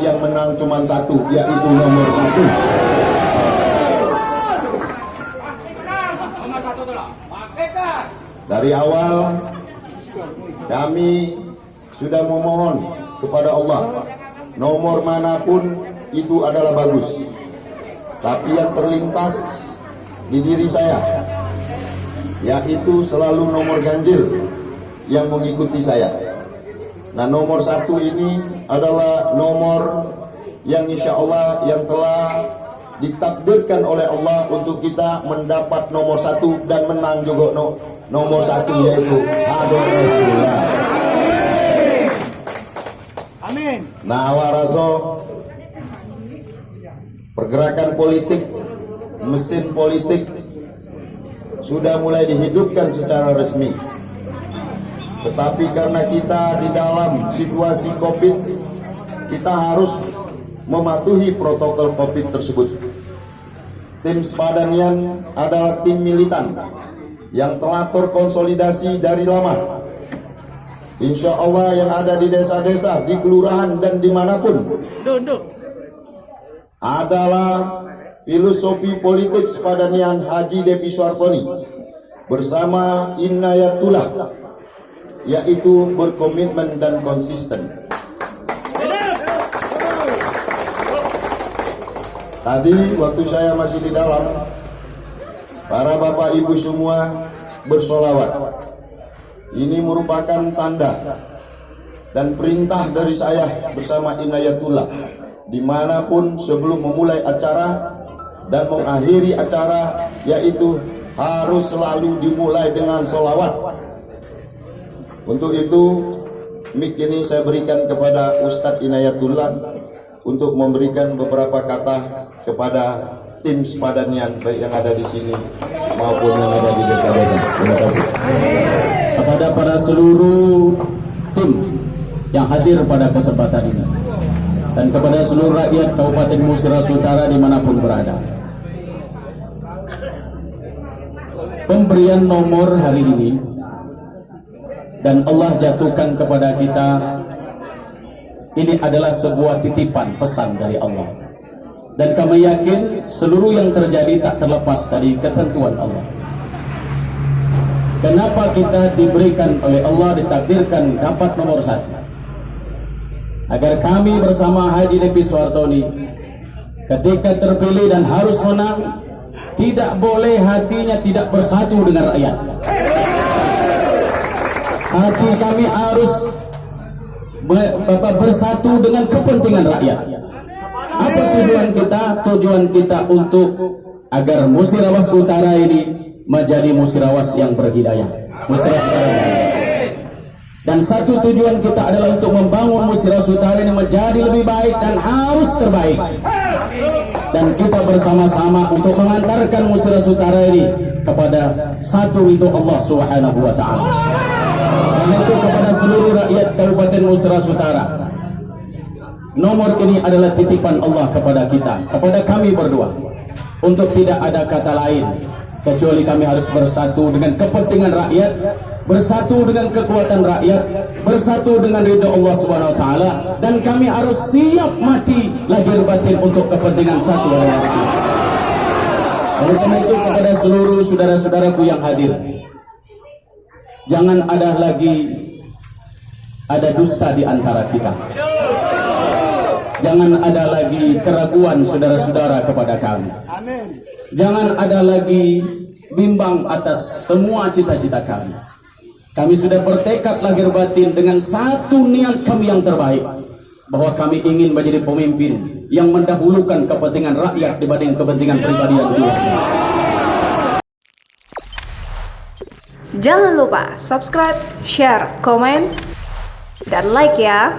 Yang menang cuma satu, yaitu nomor satu. Dari awal kami sudah memohon kepada Allah, nomor manapun itu adalah bagus, tapi yang terlintas di diri saya yaitu selalu nomor ganjil yang mengikuti saya. Nah, nomor satu ini adalah nomor yang insya Allah yang telah ditakdirkan oleh Allah untuk kita mendapat nomor satu dan menang juga nomor satu, yaitu hadir Rasulullah. Amin. Nah, awaraso pergerakan politik, mesin politik sudah mulai dihidupkan secara resmi. Tetapi karena kita di dalam situasi COVID, kita harus mematuhi protokol COVID tersebut. Tim Sepadanian adalah tim militan yang telah terkonsolidasi dari lama. Insya Allah yang ada di desa-desa, di kelurahan dan dimanapun adalah filosofi politik Sepadanian Haji Depi Suartoni bersama Inayatullah, yaitu berkomitmen dan konsisten. Tadi waktu saya masih di dalam, para bapak ibu semua bersolawat. Ini merupakan tanda dan perintah dari saya bersama Inayatullah, dimanapun sebelum memulai acara dan mengakhiri acara, yaitu harus selalu dimulai dengan solawat. Untuk itu, mic ini saya berikan kepada Ustadz Inayatullah untuk memberikan beberapa kata kepada tim Sepadanian, baik yang ada di sini maupun yang ada di desa-desa. Terima kasih. Kepada para seluruh tim yang hadir pada kesempatan ini dan kepada seluruh rakyat Kabupaten Musirah Utara dimanapun berada, pemberian nomor hari ini dan Allah jatuhkan kepada kita ini adalah sebuah titipan pesan dari Allah, dan kami yakin seluruh yang terjadi tak terlepas dari ketentuan Allah. Kenapa kita diberikan oleh Allah, ditakdirkan dapat nomor satu? Agar kami bersama Haji Depi Suartoni ketika terpilih dan harus menang, tidak boleh hatinya tidak bersatu dengan rakyat. Hati kami harus bersatu dengan kepentingan rakyat. Apa tujuan kita? Tujuan kita untuk agar Musirawas Utara ini menjadi Musirawas yang berhidayah. Dan satu tujuan kita adalah untuk membangun Musirawas Utara ini menjadi lebih baik dan harus terbaik. Dan kita bersama-sama untuk mengantarkan Musirawas Utara ini kepada satu ridho Allah Subhanahu wa Ta'ala. Dan itu kepada seluruh rakyat Kabupaten Musirah Utara, nomor ini adalah titipan Allah kepada kita, kepada kami berdua, untuk tidak ada kata lain kecuali kami harus bersatu dengan kepentingan rakyat, bersatu dengan kekuatan rakyat, bersatu dengan ridha Allah Subhanahu wa Ta'ala, dan kami harus siap mati lahir batin untuk kepentingan satu rakyat. Oleh karena itu, kepada seluruh saudara-saudaraku yang hadir, jangan ada dusta di antara kita. Jangan ada lagi keraguan saudara-saudara kepada kami. Jangan ada lagi bimbang atas semua cita-cita kami. Kami sudah bertekad lahir batin dengan satu niat kami yang terbaik, bahwa kami ingin menjadi pemimpin yang mendahulukan kepentingan rakyat dibanding kepentingan pribadi yang dulu. Jangan lupa subscribe, share, komen, dan like ya.